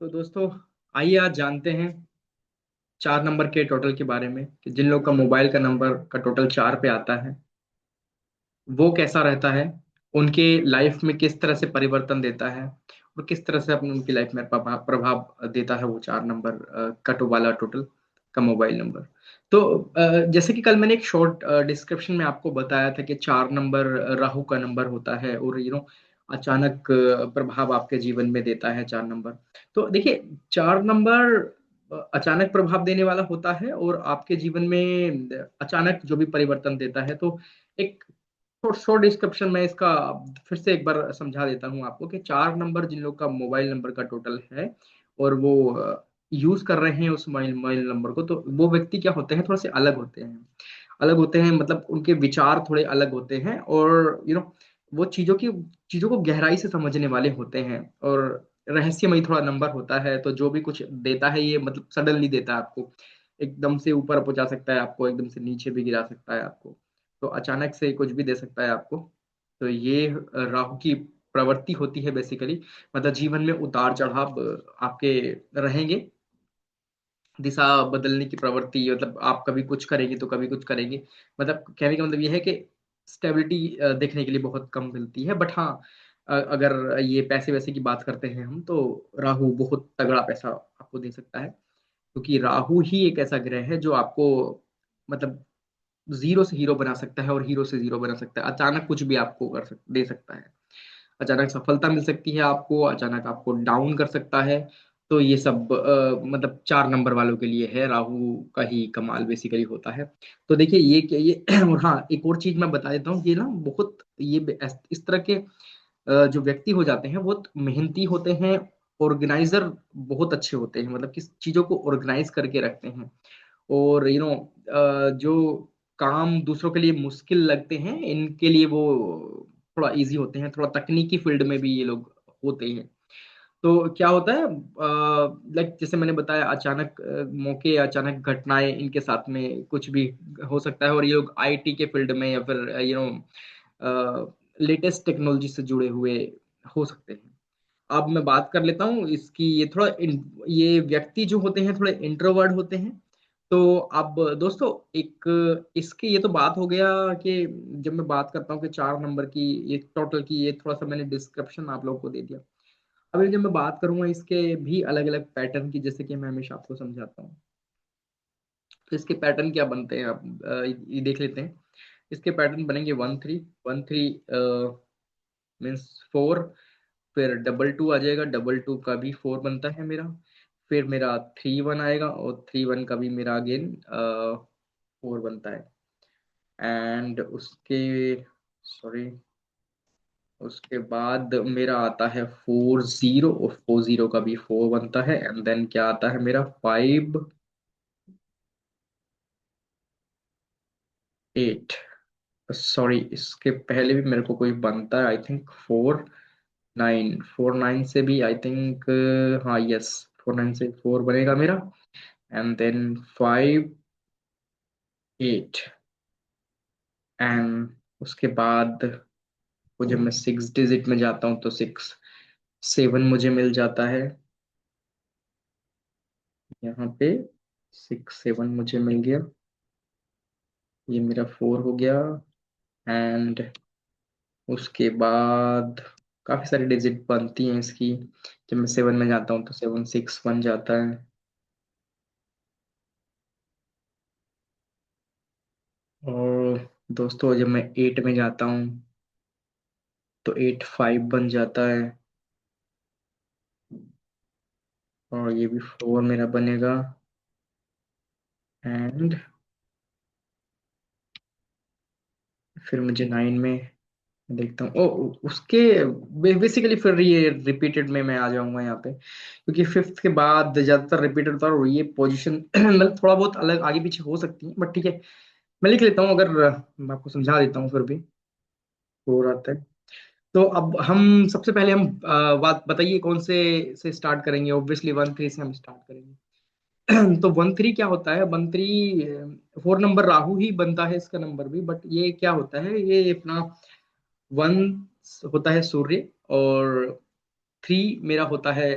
तो दोस्तों, आइए आज जानते हैं 4 नंबर के टोटल के बारे में कि जिन लोग का मोबाइल का नंबर का टोटल 4 पे आता है वो कैसा रहता है, उनके लाइफ में किस तरह से परिवर्तन देता है और किस तरह से अपने उनकी लाइफ में प्रभाव प्रभाव देता है वो 4 नंबर कट वाला टोटल का मोबाइल नंबर। तो जैसे कि कल मैंने एक शॉर्ट डिस्क्रिप्शन में आपको बताया था कि 4 नंबर राहु का नंबर होता है और अचानक प्रभाव आपके जीवन में देता है 4 नंबर। तो देखिए, 4 नंबर अचानक प्रभाव देने वाला होता है और आपके जीवन में अचानक जो भी परिवर्तन देता है। तो एक शॉर्ट शॉर्ट डिस्क्रिप्शन में इसका फिर से एक बार समझा देता हूँ आपको कि 4 नंबर जिन लोग का मोबाइल नंबर का टोटल है और वो यूज कर रहे हैं उस मोबाइल मोबाइल नंबर को, तो वो व्यक्ति क्या होते हैं, थोड़े से अलग होते हैं, मतलब उनके विचार थोड़े अलग होते हैं और वो चीजों को गहराई से समझने वाले होते हैं और रहस्यमयी थोड़ा नंबर होता है। तो जो भी कुछ देता है ये मतलब सडनली देता है आपको, एकदम से ऊपर पहुंचा सकता है आपको, एकदम से नीचे भी गिरा सकता है आपको, तो अचानक से कुछ भी दे सकता है आपको। तो ये राहु की प्रवृत्ति होती है बेसिकली, मतलब जीवन में उतार चढ़ाव आपके रहेंगे। दिशा बदलने की प्रवृत्ति, मतलब आप कभी कुछ करेंगे तो कभी कुछ करेंगे। मतलब कहने का मतलब ये है कि स्टेबिलिटी देखने के लिए बहुत कम मिलती है। बट हाँ, अगर ये पैसे वैसे की बात करते हैं हम, तो राहु बहुत तगड़ा पैसा आपको दे सकता है, क्योंकि राहु ही एक ऐसा ग्रह है जो आपको मतलब जीरो से हीरो बना सकता है और हीरो से जीरो बना सकता है। अचानक कुछ भी आपको दे सकता है। अचानक सफलता मिल सकती है आपको, अचानक आपको डाउन कर सकता है। तो ये सब मतलब 4 नंबर वालों के लिए है, राहु का ही कमाल बेसिकली होता है। तो देखिए ये क्या ये और हाँ, एक और चीज मैं बता देता हूँ, ये ना बहुत इस तरह के जो व्यक्ति हो जाते हैं बहुत मेहनती होते हैं, ऑर्गेनाइजर बहुत अच्छे होते हैं, मतलब किस चीजों को ऑर्गेनाइज करके रखते हैं। और जो काम दूसरों के लिए मुश्किल लगते हैं इनके लिए वो थोड़ा इजी होते हैं, थोड़ा तकनीकी फील्ड में भी ये लोग होते हैं। तो क्या होता है, लाइक जैसे मैंने बताया, अचानक मौके, अचानक घटनाएं, इनके साथ में कुछ भी हो सकता है और ये लोग आईटी के फील्ड में या फिर लेटेस्ट टेक्नोलॉजी से जुड़े हुए हो सकते हैं। अब मैं बात कर लेता हूँ इसकी, ये व्यक्ति जो होते हैं थोड़े इंट्रोवर्ट होते हैं। तो अब दोस्तों, एक इसकी ये तो बात हो गया कि जब मैं बात करता हूँ कि 4 नंबर की ये टोटल की, ये थोड़ा सा मैंने डिस्क्रिप्शन आप लोगों को दे दिया। अभी जब मैं बात करूंगा इसके भी अलग अलग पैटर्न की, जैसे कि मैं हमेशा आपको समझाता हूँ, तो इसके पैटर्न क्या बनते हैं आप ये देख लेते हैं। इसके पैटर्न बनेंगे 1 3 1 3 मीन्स 4, फिर डबल 2 आ जाएगा, डबल 2 का भी 4 बनता है मेरा, फिर मेरा 3 1 आएगा और 3 1 का भी मेरा अगेन 4 बनता है। एंड उसके सॉरी उसके बाद मेरा आता है 4 0, और 4 0 का भी 4 बनता है। एंड देन क्या आता है मेरा 5 8। सॉरी, इसके पहले भी मेरे को कोई बनता है, आई थिंक 4 9। 4 9 से भी आई थिंक, हाँ यस, 4 9 से 4 बनेगा मेरा। And then 5 8। एंड उसके बाद वो जब मैं 6 डिजिट में जाता हूँ तो 6 7 मुझे मिल जाता है यहाँ पे। 6 7 मुझे मिल गया, ये मेरा 4 हो गया। एंड उसके बाद काफी सारी डिजिट बनती हैं इसकी। जब मैं 7 में जाता हूँ तो 7 6 बन जाता है। और दोस्तों, जब मैं 8 में जाता हूँ तो 8 5 बन जाता है। और ये भी 4 मेरा बनेगा। एंड फिर मुझे 9 में देखता हूँ, ओ उसके बेसिकली फिर ये रिपीटेड में मैं आ जाऊंगा यहाँ पे, क्योंकि फिफ्थ के बाद ज्यादातर रिपीटेड होता है और ये पोजीशन मतलब थोड़ा बहुत अलग आगे पीछे हो सकती है, बट ठीक है, मैं लिख लेता हूँ। अगर मैं आपको समझा देता हूँ फिर भी हो रहा है। तो अब हम सबसे पहले हम बात बताइए कौन से स्टार्ट करेंगे। ऑब्वियसली 1 3 से हम स्टार्ट करेंगे। तो 1 3 क्या होता है, 1 3 4 नंबर राहु ही बनता है इसका नंबर भी, बट ये क्या होता है, ये अपना 1 होता है सूर्य, और 3 मेरा होता है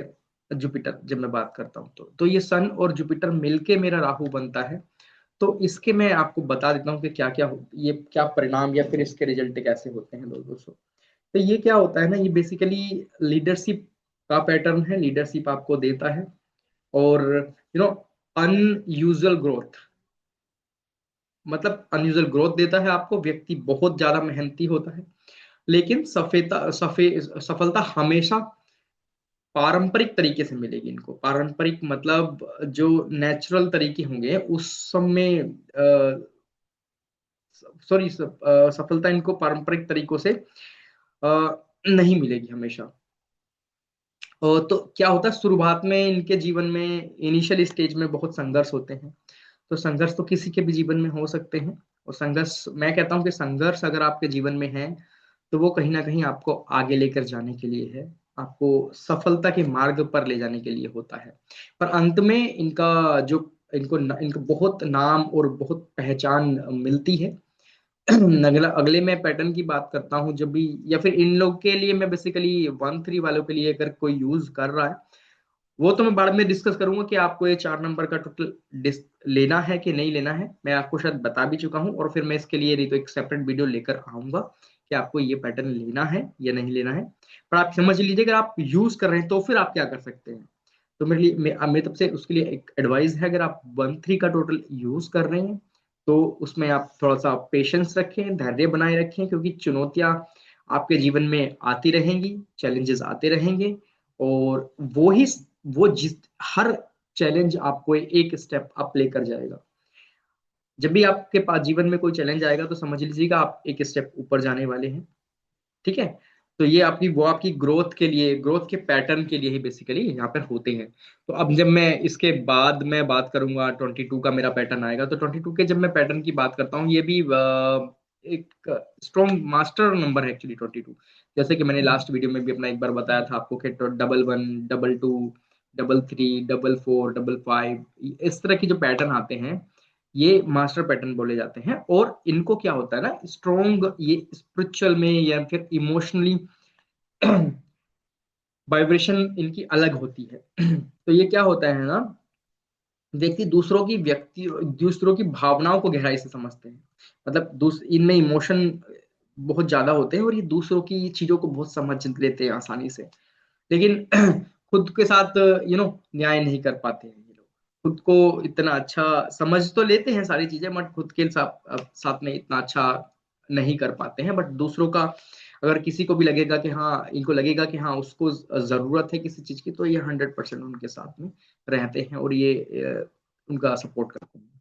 जुपिटर जब मैं बात करता हूँ तो ये सन और जुपिटर मिलके मेरा राहु बनता है। तो इसके मैं आपको बता देता हूँ कि क्या क्या ये क्या परिणाम या फिर इसके रिजल्ट कैसे होते हैं दोस्तों। तो ये क्या होता है ना, ये बेसिकली लीडरशिप का पैटर्न है, लीडरशिप आपको देता है। और अनयूजुअल ग्रोथ, मतलब अनयूजुअल ग्रोथ देता है आपको। व्यक्ति बहुत ज्यादा मेहनती होता है, लेकिन सफलता हमेशा पारंपरिक तरीके से मिलेगी इनको। पारंपरिक मतलब जो नेचुरल तरीके होंगे उस समय, सॉरी, सफलता इनको पारंपरिक तरीकों से नहीं मिलेगी हमेशा। तो क्या होता है, शुरुआत में इनके जीवन में इनिशियल स्टेज में बहुत संघर्ष होते हैं। तो संघर्ष तो किसी के भी जीवन में हो सकते हैं। और संघर्ष, मैं कहता हूँ कि संघर्ष अगर आपके जीवन में है तो वो कहीं ना कहीं आपको आगे लेकर जाने के लिए है, आपको सफलता के मार्ग पर ले जाने के लिए होता है। पर अंत में इनका जो इनको बहुत नाम और बहुत पहचान मिलती है। अगला अगले मैं पैटर्न की बात करता हूँ जब भी, या फिर इन लोग के लिए मैं बेसिकली 1 3 वालों के लिए अगर कोई यूज कर रहा है, वो तो मैं बाद में डिस्कस करूंगा कि आपको ये 4 नंबर का टोटल लेना है कि नहीं लेना है। मैं आपको शायद बता भी चुका हूँ, और फिर मैं इसके लिए नहीं तो एक सेपरेट वीडियो लेकर आऊंगा कि आपको ये पैटर्न लेना है या नहीं लेना है। पर आप समझ लीजिए, अगर आप यूज कर रहे हैं तो फिर आप क्या कर सकते हैं। तो मेरे लिए मेरी तरफ से उसके लिए एक एडवाइस है, अगर आप 1 3 का टोटल यूज कर रहे हैं तो उसमें आप थोड़ा सा पेशेंस रखें, धैर्य बनाए रखें, क्योंकि चुनौतियां आपके जीवन में आती रहेंगी, चैलेंजेस आते रहेंगे। और वो ही वो जिस हर चैलेंज आपको एक स्टेप अप लेकर जाएगा। जब भी आपके पास जीवन में कोई चैलेंज आएगा तो समझ लीजिएगा आप एक स्टेप ऊपर जाने वाले हैं। ठीक है। तो ये आपकी ग्रोथ के लिए, ग्रोथ के पैटर्न के लिए ही बेसिकली यहाँ पर होते हैं। तो अब जब मैं इसके बाद मैं बात करूंगा 22 का मेरा पैटर्न आएगा, तो 22 के जब मैं पैटर्न की बात करता हूँ, ये भी एक स्ट्रॉन्ग मास्टर नंबर है एक्चुअली 22। जैसे कि मैंने लास्ट वीडियो में भी अपना एक बार बताया था आपको कि 11 22 33 44 55 इस तरह की जो पैटर्न आते हैं, ये मास्टर पैटर्न बोले जाते हैं। और इनको क्या होता है ना, स्ट्रॉन्ग ये स्पिरिचुअल में या फिर इमोशनली वाइब्रेशन इनकी अलग होती है। तो ये क्या होता है ना, दूसरों की भावनाओं को गहराई से समझते हैं। मतलब इनमें इमोशन बहुत ज्यादा होते हैं, और ये दूसरों की चीजों को बहुत समझ लेते हैं आसानी से। लेकिन खुद के साथ न्याय नहीं कर पाते हैं ये लोग। खुद को इतना अच्छा समझ तो लेते हैं सारी चीजें, बट खुद के साथ में इतना अच्छा नहीं कर पाते हैं। बट दूसरों का, अगर किसी को भी लगेगा कि हाँ, इनको लगेगा कि हाँ उसको जरूरत है किसी चीज की, तो ये 100% उनके साथ में रहते हैं, और ये उनका सपोर्ट करते हैं।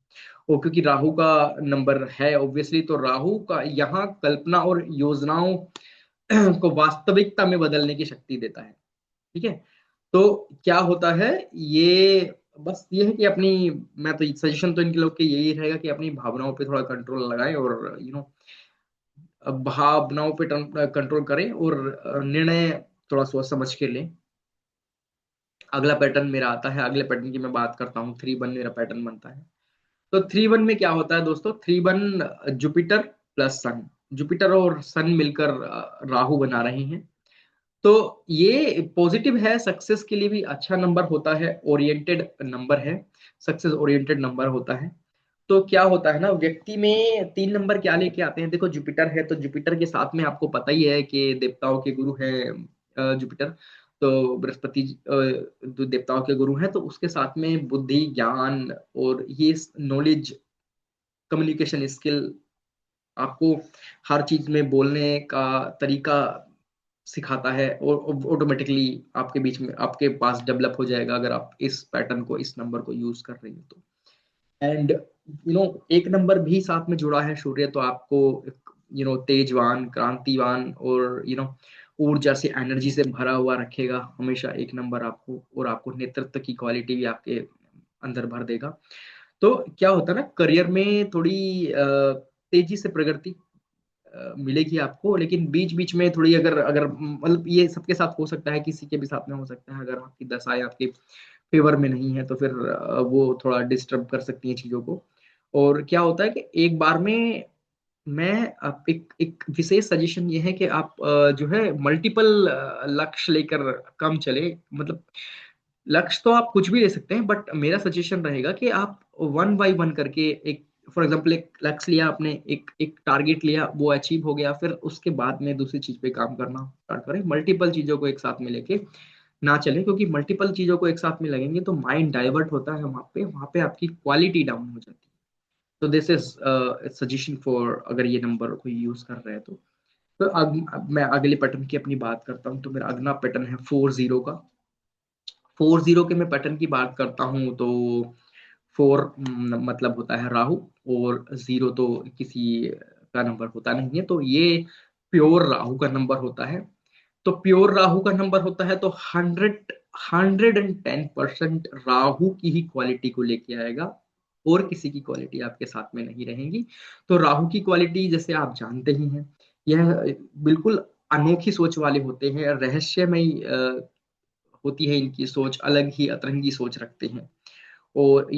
और क्योंकि राहु का नंबर है ऑब्वियसली, तो राहु का यहाँ कल्पना और योजनाओं को वास्तविकता में बदलने की शक्ति देता है। ठीक है। तो क्या होता है, ये बस ये है कि अपनी, मैं तो सजेशन तो इनके लोग के यही रहेगा कि अपनी भावनाओं पे थोड़ा कंट्रोल लगाएं, और भावनाओं पे कंट्रोल करें, और निर्णय थोड़ा सोच समझ के लें। अगला पैटर्न मेरा आता है, अगले पैटर्न की मैं बात करता हूँ, 3 1 मेरा पैटर्न बनता है। तो 3 1 में क्या होता है दोस्तों, 3 1 जुपिटर प्लस सन, जुपिटर और सन मिलकर राहु बना रहे हैं। तो ये पॉजिटिव है, सक्सेस के लिए भी अच्छा नंबर होता है, ओरिएंटेड नंबर है, सक्सेस ओरिएंटेड नंबर होता है। तो क्या होता है ना, व्यक्ति में 3 नंबर क्या लेके आते हैं। देखो जुपिटर है, तो जुपिटर के साथ में आपको पता ही है कि देवताओं के गुरु है जुपिटर। तो बृहस्पति जो देवताओं के गुरु हैं, तो उसके साथ में बुद्धि, ज्ञान और ये नॉलेज, कम्युनिकेशन स्किल, आपको हर चीज में बोलने का तरीका सिखाता है, और ऑटोमेटिकली आपके बीच में, आपके पास डेवलप हो जाएगा अगर आप इस पैटर्न को, इस नंबर को यूज कर रही हैं तो। एंड एक नंबर भी साथ में जुड़ा है सूर्य, तो आपको तेजवान, क्रांतिवान और ऊर्जा से, एनर्जी से भरा हुआ रखेगा हमेशा एक नंबर आपको, और आपको नेतृत्व की क्वालिटी भी आपके अंदर भर देगा। तो क्या होता है ना, करियर में थोड़ी तेजी से प्रगति मिलेगी आपको, लेकिन बीच बीच में थोड़ी, अगर अगर मतलब ये सबके साथ हो सकता है, किसी के भी साथ में हो सकता है, अगर आपकी दशाएं आपके फेवर में नहीं है तो फिर वो थोड़ा डिस्टर्ब कर सकती हैं चीजों को। और क्या होता है कि एक बार में मैं आप एक विशेष सजेशन ये है कि आप जो है मल्टीपल लक्ष्य लेकर कम चले। मतलब लक्ष्य तो आप कुछ भी ले सकते हैं, बट मेरा सजेशन रहेगा कि आप वन बाय वन करके एक, फॉर एग्जांपल एक लक्ष्य लिया आपने, एक एक टारगेट लिया, वो अचीव हो गया, फिर उसके बाद में दूसरी चीज पे काम करना स्टार्ट करें। मल्टीपल चीजों को एक साथ में लेके ना चले, क्योंकि मल्टीपल चीजों को एक साथ में लगेंगे तो माइंड डाइवर्ट होता है, वहां पे आपकी क्वालिटी डाउन हो जाती है। तो दिस इज सजेशन फॉर, अगर ये नंबर कोई यूज कर रहे हैं तो। अब मैं अगले पैटर्न की अपनी बात करता हूँ। तो मेरा अगला पैटर्न है 40 का। 40 के मैं पैटर्न की बात करता हूँ तो 4 मतलब होता है राहु, और 0 तो किसी का नंबर होता नहीं है, तो ये प्योर राहु का नंबर होता है। तो प्योर राहु का नंबर होता है तो 110% राहु की ही क्वालिटी को लेके आएगा, और किसी की क्वालिटी आपके साथ में नहीं रहेंगी। तो राहु की क्वालिटी जैसे आप जानते ही हैं, यह बिल्कुल अनोखी सोच वाले होते हैं, रहस्यमयी होती है इनकी सोच, अलग ही अतरंगी सोच रखते हैं। और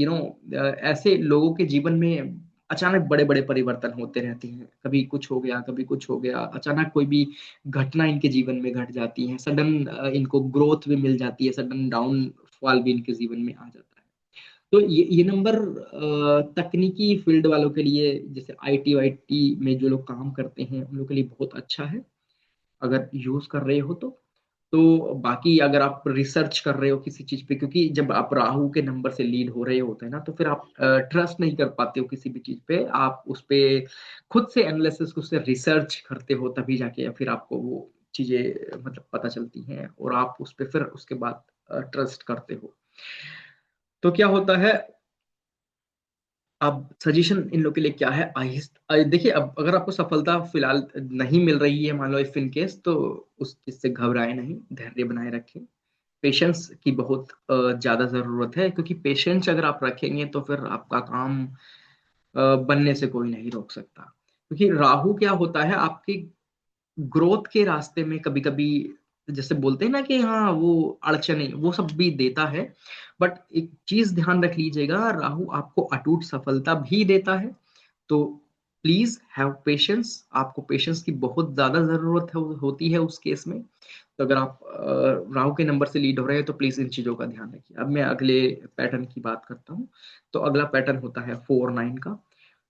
ऐसे लोगों के जीवन में अचानक बड़े बड़े परिवर्तन होते रहते हैं, कभी कुछ हो गया, कभी कुछ हो गया, अचानक कोई भी घटना इनके जीवन में घट जाती है, सडन इनको ग्रोथ भी मिल जाती है, सडन डाउनफॉल भी इनके जीवन में आ जाता है। तो ये नंबर तकनीकी फील्ड वालों के लिए, जैसे आईटी वाईटी में जो लोग काम करते हैं उन लोगों के लिए बहुत अच्छा है, अगर यूज कर रहे हो तो बाकी अगर आप रिसर्च कर रहे हो किसी चीज पे, क्योंकि जब आप राहु के नंबर से लीड हो रहे होते हैं ना, तो फिर आप ट्रस्ट नहीं कर पाते हो किसी भी चीज पे, आप उस पे खुद से एनालिसिस, खुद से रिसर्च करते हो, तभी जाके या फिर आपको वो चीजें मतलब पता चलती हैं, और आप उस पे फिर उसके बाद ट्रस्ट करते हो। तो क्या होता है, अब सजेशन इन लोग के लिए क्या है, देखिए, अब अगर आपको सफलता फिलहाल नहीं मिल रही है, मान लो इफ इन केस, तो उस चीज से घबराए नहीं, धैर्य बनाए रखें। पेशेंस की बहुत ज्यादा जरूरत है, क्योंकि पेशेंस अगर आप रखेंगे तो फिर आपका काम बनने से कोई नहीं रोक सकता। क्योंकि राहु क्या होता है, आपके ग्रोथ के रास्ते में कभी कभी, जैसे बोलते हैं ना कि हाँ वो अड़चने वो सब भी देता है, बट एक चीज ध्यान रख लीजिएगा, राहु आपको अटूट सफलता भी देता है। तो प्लीज हैव पेशेंस, आपको पेशेंस की बहुत ज्यादा जरूरत होती है उस केस में। तो अगर आप राहु के नंबर से लीड हो रहे हैं तो प्लीज इन चीजों का ध्यान रखिए। अब मैं अगले पैटर्न की बात करता हूँ। तो अगला पैटर्न होता है 4-9 का।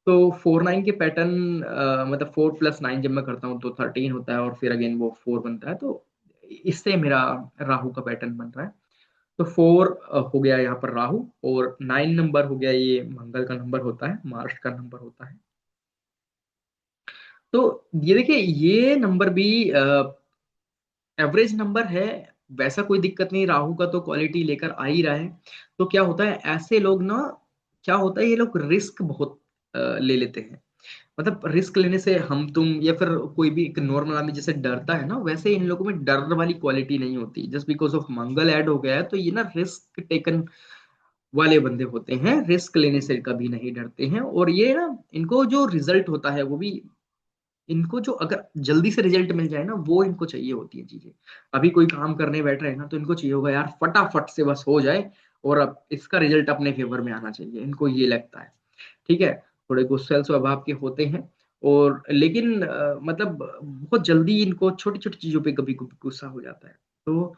तो 4-9 के पैटर्न, मतलब 4+9 जब मैं करता हूँ तो 13 होता है, और फिर अगेन वो 4 बनता है, तो इससे मेरा राहु का पैटर्न बन रहा है। तो 4 हो गया यहाँ पर राहु, और 9 नंबर हो गया, ये मंगल का नंबर होता है, मार्स का नंबर होता है। तो ये देखिए, ये नंबर भी एवरेज नंबर है, वैसा कोई दिक्कत नहीं, राहु का तो क्वालिटी लेकर आ ही रहा है। तो क्या होता है, ऐसे लोग ना, क्या होता है, ये लोग रिस्क बहुत ले लेते हैं। मतलब रिस्क लेने से हम तुम या फिर कोई भी एक नॉर्मल आदमी जैसे डरता है ना, वैसे इन लोगों में डर वाली क्वालिटी नहीं होती। Just because of Mangal add हो गया है तो ये ना रिस्क टेकन वाले बंदे होते हैं, रिस्क लेने से कभी नहीं डरते हैं। और ये ना, इनको जो रिजल्ट होता है वो भी, इनको जो अगर जल्दी से रिजल्ट मिल जाए ना, वो इनको चाहिए होती है चीजें। अभी कोई काम करने बैठ रहे हैं ना, तो इनको चाहिए होगा यार फटाफट से बस हो जाए, और अब इसका रिजल्ट अपने फेवर में आना चाहिए, इनको ये लगता है। ठीक है, थोड़े गुस्सैल स्वभाव के होते हैं, और लेकिन मतलब बहुत जल्दी इनको छोटी छोटी चीजों पे कभी कभी गुस्सा हो जाता है। तो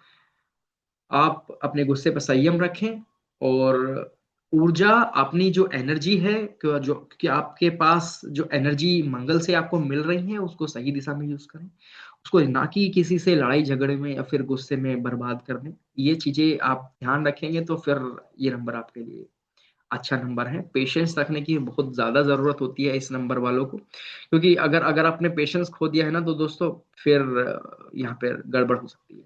आप अपने गुस्से पर संयम रखें, और ऊर्जा, अपनी जो एनर्जी है, जो कि आपके पास जो एनर्जी मंगल से आपको मिल रही है, उसको सही दिशा में यूज करें, उसको ना कि किसी से लड़ाई झगड़े में या फिर गुस्से में बर्बाद करने। ये चीजें आप ध्यान रखेंगे तो फिर ये नंबर आपके लिए अच्छा नंबर है। पेशेंस रखने की बहुत ज्यादा जरूरत होती है इस नंबर वालों को, क्योंकि अगर अगर आपने पेशेंस खो दिया है ना, तो दोस्तों फिर यहाँ पे गड़बड़ हो सकती है।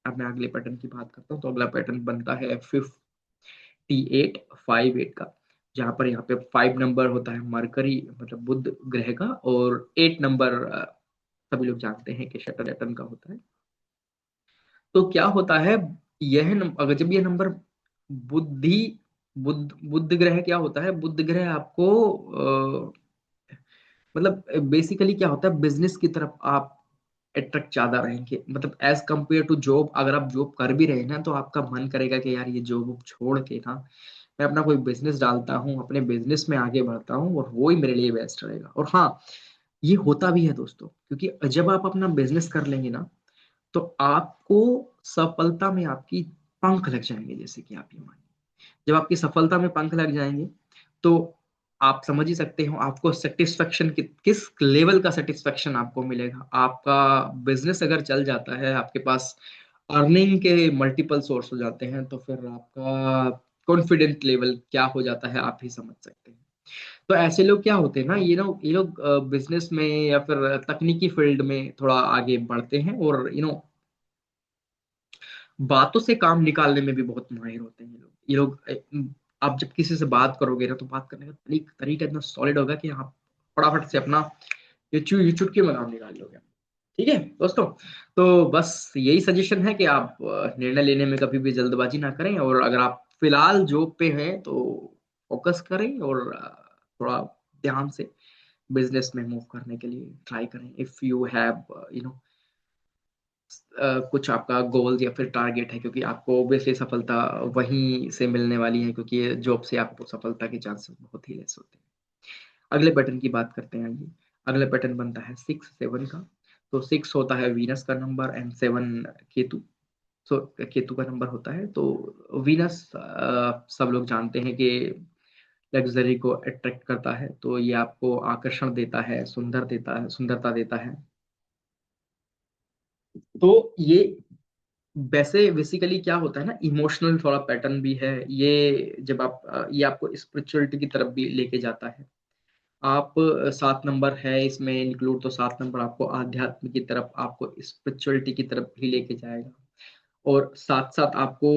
अब मैं अगले पैटर्न की बात करता हूँ। तो अगला पैटर्न बनता है 58-58 का, जहाँ पर यहाँ पे 5 नंबर होता है मरकरी, मतलब बुध ग्रह का, और 8 नंबर सभी लोग जानते हैं कि सैटर्न का होता है। तो क्या होता है, अगर जब ये नंबर बुद्धि बुद्ध ग्रह, क्या होता है, बुद्ध ग्रह आपको मतलब बेसिकली क्या होता है, बिजनेस की तरफ आप अट्रैक्ट ज्यादा रहेंगे। मतलब एज कंपेयर टू जॉब, अगर आप जॉब कर भी रहे हैं ना, तो आपका मन करेगा कि यार ये जॉब छोड़ के ना मैं अपना कोई बिजनेस डालता हूँ, अपने बिजनेस में आगे बढ़ता हूँ, और वो ही मेरे लिए बेस्ट रहेगा। और हाँ, ये होता भी है दोस्तों, क्योंकि जब आप अपना बिजनेस कर लेंगे ना, तो आपको सफलता में आपकी पंख लग जाएंगे, जैसे कि आप ये मानिए, जब आपकी सफलता में पंख लग जाएंगे तो आप समझ ही सकते हो आपको सेटिस्फेक्शन किस लेवल का सेटिस्फेक्शन आपको मिलेगा। आपका बिजनेस अगर चल जाता है, आपके पास अर्निंग के मल्टीपल सोर्स हो जाते हैं, तो फिर आपका कॉन्फिडेंट लेवल क्या हो जाता है आप ही समझ सकते हैं। तो ऐसे लोग क्या होते हैं ना, ये लोग बिजनेस में या फिर तकनीकी फील्ड में थोड़ा आगे बढ़ते हैं, और बातों से काम निकालने में भी बहुत माहिर होते हैं ये लोग। आप जब किसी से बात करोगे ना, तो बात करने का तरीका इतना सॉलिड होगा कि आप फटाफट से अपना ये चुटकी में काम निकाल लोगे। ठीक है दोस्तों, तो बस यही सजेशन है कि आप निर्णय लेने में कभी भी जल्दबाजी ना करें, और अगर आप फिलहाल जॉब पे हैं तो फोकस करें, और थोड़ा ध्यान से बिजनेस में मूव करने के लिए ट्राई करें। इफ यू हैव कुछ आपका गोल या फिर टारगेट है, क्योंकि आपको ऑब्वियसली सफलता वहीं से मिलने वाली है, क्योंकि जॉब से आपको सफलता के चांसेस बहुत ही लेस होते हैं। अगले पैटर्न की बात करते हैं आइए। अगला पैटर्न बनता है 6 7 का। तो 6 होता है वीनस का नंबर, एंड 7 केतु। सो केतु का नंबर होता है। तो वीनस सब लोग जानते हैं कि लग्जरी को अट्रैक्ट करता है, तो ये आपको आकर्षण देता है, सुंदरता देता है। तो ये वैसे बेसिकली क्या होता है ना, इमोशनल थोड़ा पैटर्न भी है ये। जब आप ये आपको स्पिरिचुअलिटी की तरफ भी लेके जाता है। आप 7 नंबर है इसमें इंक्लूड, तो 7 नंबर आपको आध्यात्म की तरफ, आपको स्पिरिचुअलिटी की तरफ भी लेके जाएगा। और साथ साथ आपको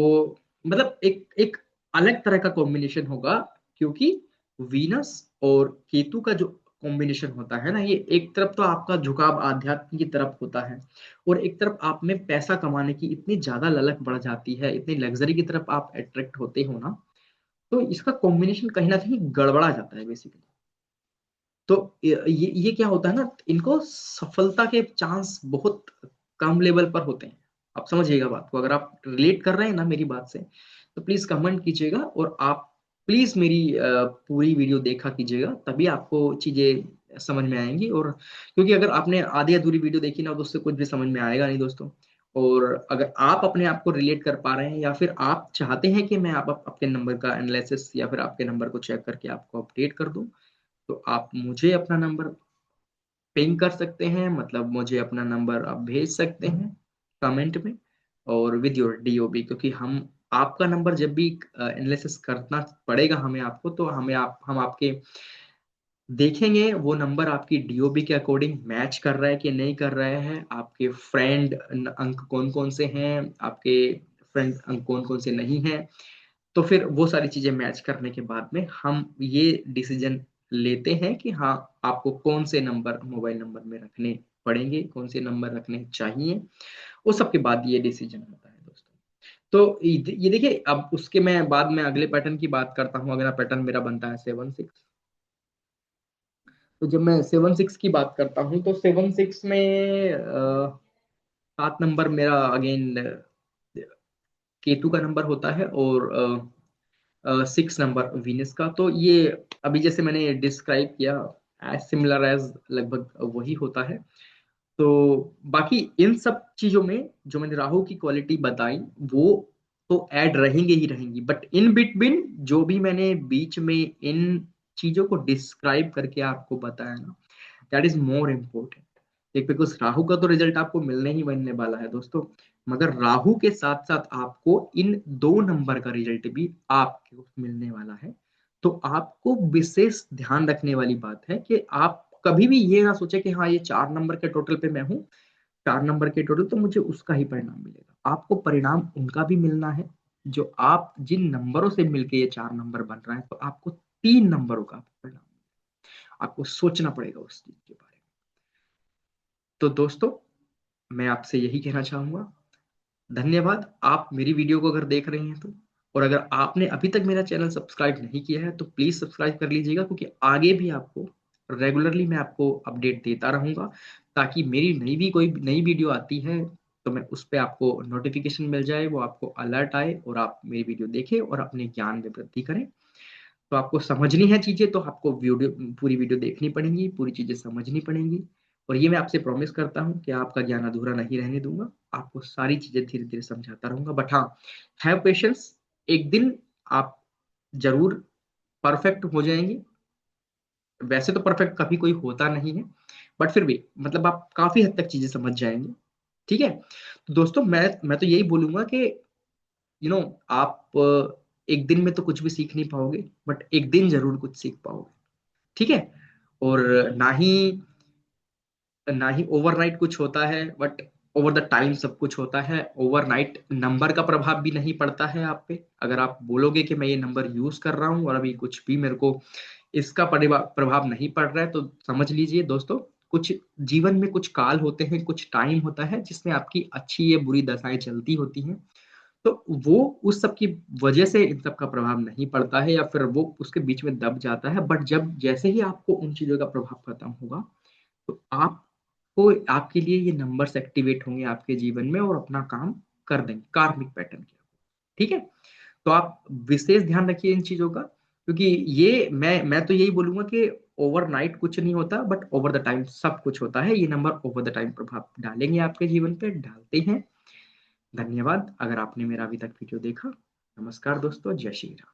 मतलब एक एक अलग तरह का कॉम्बिनेशन होगा, क्योंकि वीनस और केतु का जो कॉम्बिनेशन होता है ना, ये एक तरफ तो आपका झुकाव आध्यात्म की तरफ होता है, और एक तरफ आप में पैसा कमाने की इतनी ज्यादा ललक बढ़ जाती है, इतनी लग्जरी की तरफ आप अट्रैक्ट होते हो ना, तो इसका कॉम्बिनेशन कहीं ना कहीं गड़बड़ा जाता है बेसिकली। तो ये क्या होता है ना, इनको सफलता के चांस बहुत कम लेवल पर होते हैं। आप समझिएगा बात को, अगर आप रिलेट कर रहे हैं ना मेरी बात से, तो प्लीज कमेंट कीजिएगा, और आप प्लीज मेरी पूरी वीडियो देखा कीजिएगा, तभी आपको चीजें समझ में आएंगी। और क्योंकि अगर आपने आधी अधूरी वीडियो देखी ना, तो उससे कुछ भी समझ में आएगा नहीं दोस्तों। और अगर आप अपने आप को रिलेट कर पा रहे हैं, या फिर आप चाहते हैं कि मैं आपके नंबर का एनालिसिस या फिर आपके नंबर को चेक करके आपको अपडेट कर दूं, तो आप मुझे अपना नंबर पिंग कर सकते हैं, मतलब मुझे अपना नंबर आप भेज सकते हैं कमेंट में, और विद योर डीओबी, क्योंकि हम आपका नंबर जब भी एनालिसिस करना पड़ेगा हमें आपको, तो हम आपके देखेंगे वो नंबर आपकी डीओबी के अकॉर्डिंग मैच कर रहा है कि नहीं कर रहा है, आपके फ्रेंड अंक कौन कौन से हैं, आपके फ्रेंड अंक कौन कौन से नहीं हैं। तो फिर वो सारी चीजें मैच करने के बाद में हम ये डिसीजन लेते हैं कि हाँ, आपको कौन से नंबर मोबाइल नंबर में रखने पड़ेंगे, कौन से नंबर रखने चाहिए। उस सब के बाद ये डिसीजन होता है दोस्तों। तो ये देखिए, अब उसके मैं बाद में अगले पैटर्न की बात करता हूँ। अगला पैटर्न मेरा बनता है 7 6। तो जब मैं 7 6 की बात करता हूँ, तो 7 6 में 7 नंबर मेरा अगेन केतु का नंबर होता है, और 6 नंबर वीनस का। तो ये अभी जैसे मैंने डिस्क्राइब किया, एज सिमिलर एज लगभग वही होता है। तो बाकी इन सब चीजों में जो मैंने राहु की क्वालिटी बताई, वो तो ऐड रहेंगे ही रहेंगी, बट इन बिटवीन जो भी मैंने बीच में इन चीजों को डिस्क्राइब करके आपको बताया ना, दैट इज मोर इम्पोर्टेंट। एक बिकॉज राहु का तो रिजल्ट आपको मिलने ही मिलने वाला है दोस्तों, मगर राहु के साथ साथ आपको इन 2 नंबर का रिजल्ट भी आपको मिलने वाला है। तो आपको विशेष ध्यान रखने वाली बात है कि आप कभी भी ये ना सोचे कि हाँ, ये 4 नंबर के टोटल पे मैं हूँ, 4 नंबर के टोटल तो मुझे उसका ही परिणाम मिलेगा। आपको परिणाम उनका भी मिलना है जो आप जिन नंबरों से मिलके ये 4 नंबर बन रहा है, तो आपको 3 नंबरों का परिणाम, आपको सोचना पड़ेगा उस चीज के बारे में। तो दोस्तों, मैं आपसे यही कहना चाहूंगा, धन्यवाद। आप मेरी वीडियो को अगर देख रहे हैं तो, और अगर आपने अभी तक मेरा चैनल सब्सक्राइब नहीं किया है, तो प्लीज सब्सक्राइब कर लीजिएगा, क्योंकि आगे भी आपको रेगुलरली मैं आपको अपडेट देता रहूंगा, ताकि मेरी नई भी कोई नई वीडियो आती है, तो मैं उस पर आपको नोटिफिकेशन मिल जाए, वो आपको अलर्ट आए, और आप मेरी वीडियो देखें और अपने ज्ञान में वृद्धि करें। तो आपको समझनी है चीजें, तो आपको वीडियो पूरी वीडियो देखनी पड़ेगी, पूरी चीजें समझनी पड़ेंगी। और ये मैं आपसे प्रॉमिस करता हूँ कि आपका ज्ञान अधूरा नहीं रहने दूंगा, आपको सारी चीजें धीरे धीरे समझाता रहूंगा। बट हाँ, हैव पेशेंस, एक दिन आप जरूर परफेक्ट हो जाएंगे। वैसे तो परफेक्ट कभी कोई होता नहीं है, बट फिर भी मतलब आप काफी हद तक चीजें समझ जाएंगे। ठीक है। तो दोस्तों मैं तो यही बोलूंगा कि आप एक दिन में तो कुछ भी सीख नहीं पाओगे, बट एक दिन जरूर कुछ सीख पाओगे। ठीक है। और ना ही ना ही ओवरनाइट कुछ होता है, बट ओवर द टाइम सब कुछ होता है। ओवरनाइट नंबर का प्रभाव भी नहीं पड़ता है आप पे। अगर आप बोलोगे कि मैं ये नंबर यूज कर रहा हूँ और अभी कुछ भी मेरे को इसका प्रभाव नहीं पड़ रहा है, तो समझ लीजिए दोस्तों, कुछ जीवन में कुछ काल होते हैं, कुछ टाइम होता है जिसमें आपकी अच्छी या बुरी दशाएं चलती होती हैं। तो वो उस सब की वजह से इन सब का प्रभाव नहीं पड़ता है, या फिर वो उसके बीच में दब जाता है। बट जब जैसे ही आपको उन चीजों का प्रभाव खत्म होगा, तो आपको आपके लिए ये नंबर्स एक्टिवेट होंगे आपके जीवन में और अपना काम कर देंगे कार्मिक पैटर्न के। ठीक है। तो आप विशेष ध्यान रखिए इन चीजों का, क्योंकि ये मैं तो यही बोलूंगा कि ओवरनाइट कुछ नहीं होता, बट ओवर द टाइम सब कुछ होता है। ये नंबर ओवर द टाइम प्रभाव डालेंगे आपके जीवन पे, डालते हैं। धन्यवाद अगर आपने मेरा अभी तक वीडियो देखा। नमस्कार दोस्तों, जय श्री राम।